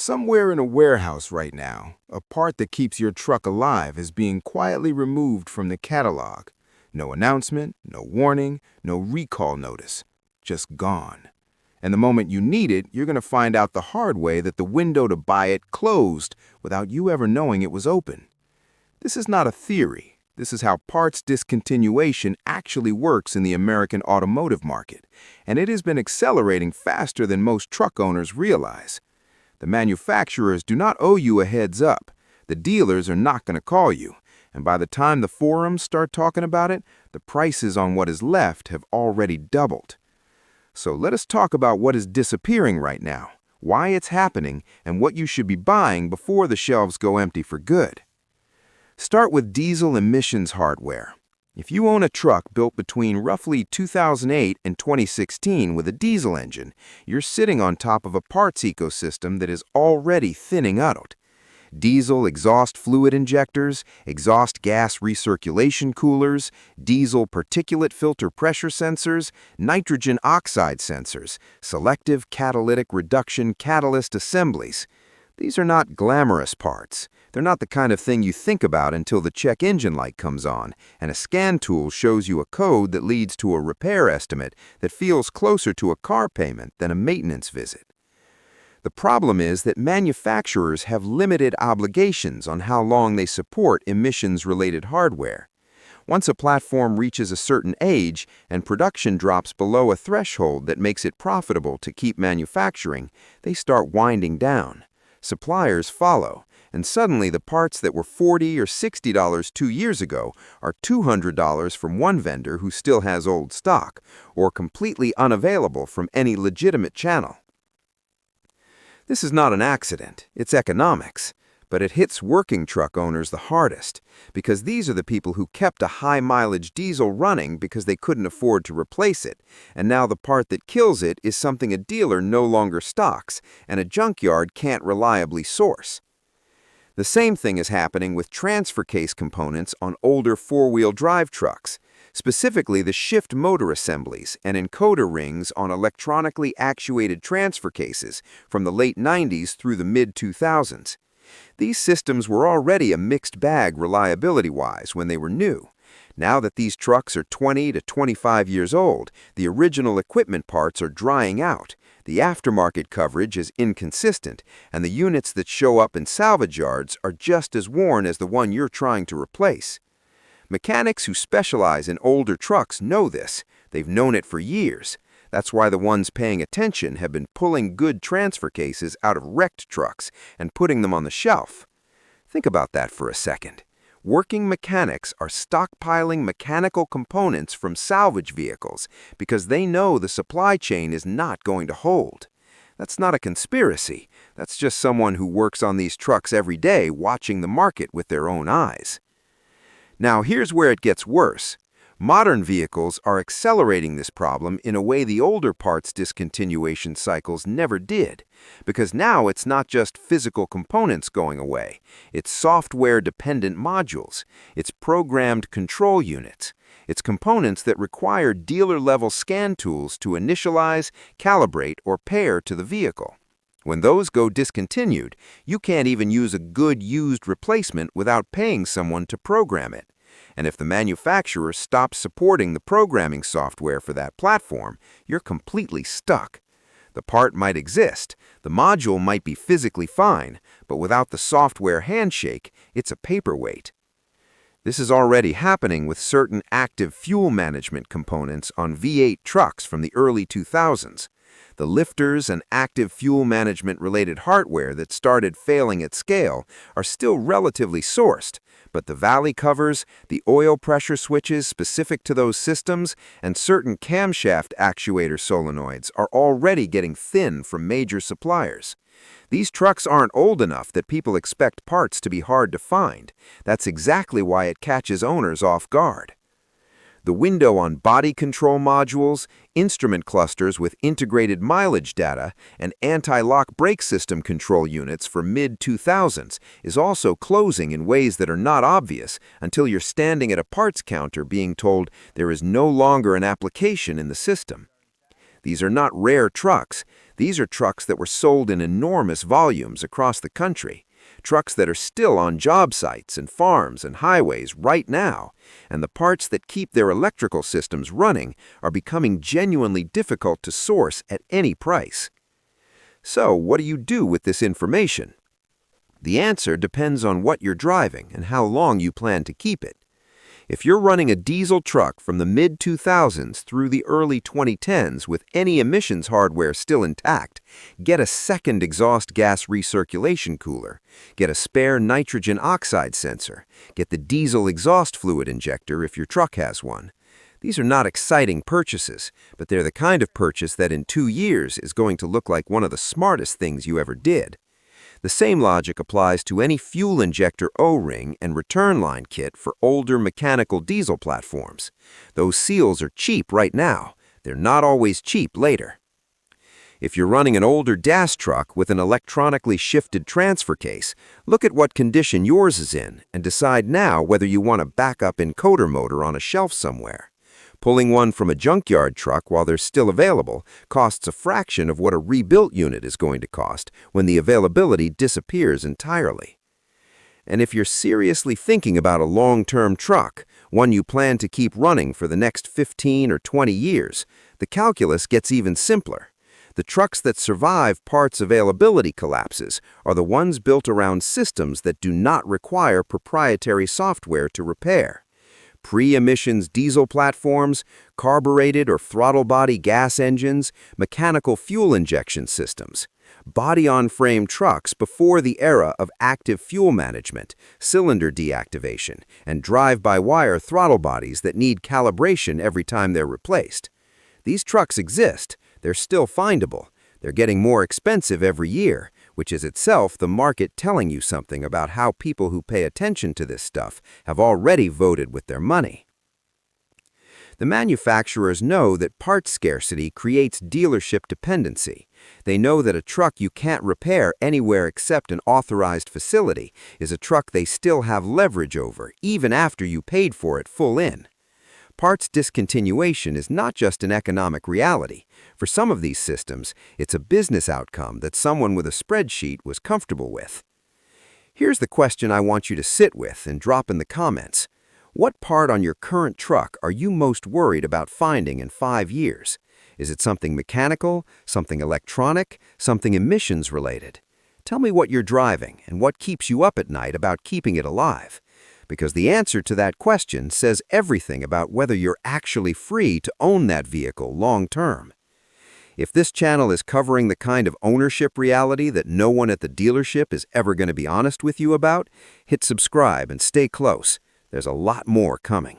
Somewhere in a warehouse right now, a part that keeps your truck alive is being quietly removed from the catalog. No announcement, no warning, no recall notice. Just gone. And the moment you need it, you're going to find out the hard way that the window to buy it closed without you ever knowing it was open. This is not a theory. This is how parts discontinuation actually works in the American automotive market, and it has been accelerating faster than most truck owners realize. The manufacturers do not owe you a heads up. The dealers are not going to call you, and by the time the forums start talking about it, the prices on what is left have already doubled. So let us talk about what is disappearing right now, why it's happening, and what you should be buying before the shelves go empty for good. Start with diesel emissions hardware. If you own a truck built between roughly 2008 and 2016 with a diesel engine, you're sitting on top of a parts ecosystem that is already thinning out. Diesel exhaust fluid injectors, exhaust gas recirculation coolers, diesel particulate filter pressure sensors, nitrogen oxide sensors, selective catalytic reduction catalyst assemblies. These are not glamorous parts. They're not the kind of thing you think about until the check engine light comes on and a scan tool shows you a code that leads to a repair estimate that feels closer to a car payment than a maintenance visit. The problem is that manufacturers have limited obligations on how long they support emissions-related hardware. Once a platform reaches a certain age and production drops below a threshold that makes it profitable to keep manufacturing, they start winding down. Suppliers follow, and suddenly the parts that were $40 or $60 2 years ago are $200 from one vendor who still has old stock, or completely unavailable from any legitimate channel. This is not an accident, it's economics, but it hits working truck owners the hardest, because these are the people who kept a high-mileage diesel running because they couldn't afford to replace it, and now the part that kills it is something a dealer no longer stocks and a junkyard can't reliably source. The same thing is happening with transfer case components on older four-wheel drive trucks, specifically the shift motor assemblies and encoder rings on electronically actuated transfer cases from the late 90s through the mid-2000s. These systems were already a mixed bag reliability-wise when they were new. Now that these trucks are 20 to 25 years old, the original equipment parts are drying out, the aftermarket coverage is inconsistent, and the units that show up in salvage yards are just as worn as the one you're trying to replace. Mechanics who specialize in older trucks know this. They've known it for years. That's why the ones paying attention have been pulling good transfer cases out of wrecked trucks and putting them on the shelf. Think about that for a second. Working mechanics are stockpiling mechanical components from salvage vehicles because they know the supply chain is not going to hold. That's not a conspiracy. That's just someone who works on these trucks every day watching the market with their own eyes. Now here's where it gets worse. Modern vehicles are accelerating this problem in a way the older parts discontinuation cycles never did, because now it's not just physical components going away, it's software-dependent modules, it's programmed control units, it's components that require dealer-level scan tools to initialize, calibrate, or pair to the vehicle. When those go discontinued, you can't even use a good used replacement without paying someone to program it. And if the manufacturer stops supporting the programming software for that platform, you're completely stuck. The part might exist, the module might be physically fine, but without the software handshake, it's a paperweight. This is already happening with certain active fuel management components on V8 trucks from the early 2000s. The lifters and active fuel management-related hardware that started failing at scale are still relatively sourced, but the valley covers, the oil pressure switches specific to those systems, and certain camshaft actuator solenoids are already getting thin from major suppliers. These trucks aren't old enough that people expect parts to be hard to find. That's exactly why it catches owners off guard. The window on body control modules, instrument clusters with integrated mileage data, and anti-lock brake system control units for mid-2000s is also closing in ways that are not obvious until you're standing at a parts counter being told there is no longer an application in the system. These are not rare trucks. These are trucks that were sold in enormous volumes across the country. Trucks that are still on job sites and farms and highways right now, and the parts that keep their electrical systems running are becoming genuinely difficult to source at any price. So, what do you do with this information? The answer depends on what you're driving and how long you plan to keep it. If you're running a diesel truck from the mid-2000s through the early 2010s with any emissions hardware still intact, get a second exhaust gas recirculation cooler, get a spare nitrogen oxide sensor, get the diesel exhaust fluid injector if your truck has one. These are not exciting purchases, but they're the kind of purchase that in 2 years is going to look like one of the smartest things you ever did. The same logic applies to any fuel injector O-ring and return line kit for older mechanical diesel platforms. Those seals are cheap right now. They're not always cheap later. If you're running an older DAS truck with an electronically shifted transfer case, look at what condition yours is in and decide now whether you want a backup encoder motor on a shelf somewhere. Pulling one from a junkyard truck while they're still available costs a fraction of what a rebuilt unit is going to cost when the availability disappears entirely. And if you're seriously thinking about a long-term truck, one you plan to keep running for the next 15 or 20 years, the calculus gets even simpler. The trucks that survive parts availability collapses are the ones built around systems that do not require proprietary software to repair. Pre-emissions diesel platforms, carbureted or throttle body gas engines, mechanical fuel injection systems, body-on-frame trucks before the era of active fuel management, cylinder deactivation, and drive-by-wire throttle bodies that need calibration every time they're replaced. These trucks exist. They're still findable. They're getting more expensive every year, which is itself the market telling you something about how people who pay attention to this stuff have already voted with their money. The manufacturers know that parts scarcity creates dealership dependency. They know that a truck you can't repair anywhere except an authorized facility is a truck they still have leverage over, even after you paid for it full in. Parts discontinuation is not just an economic reality. For some of these systems, it's a business outcome that someone with a spreadsheet was comfortable with. Here's the question I want you to sit with and drop in the comments. What part on your current truck are you most worried about finding in 5 years? Is it something mechanical, something electronic, something emissions related? Tell me what you're driving and what keeps you up at night about keeping it alive. Because the answer to that question says everything about whether you're actually free to own that vehicle long term. If this channel is covering the kind of ownership reality that no one at the dealership is ever going to be honest with you about, hit subscribe and stay close. There's a lot more coming.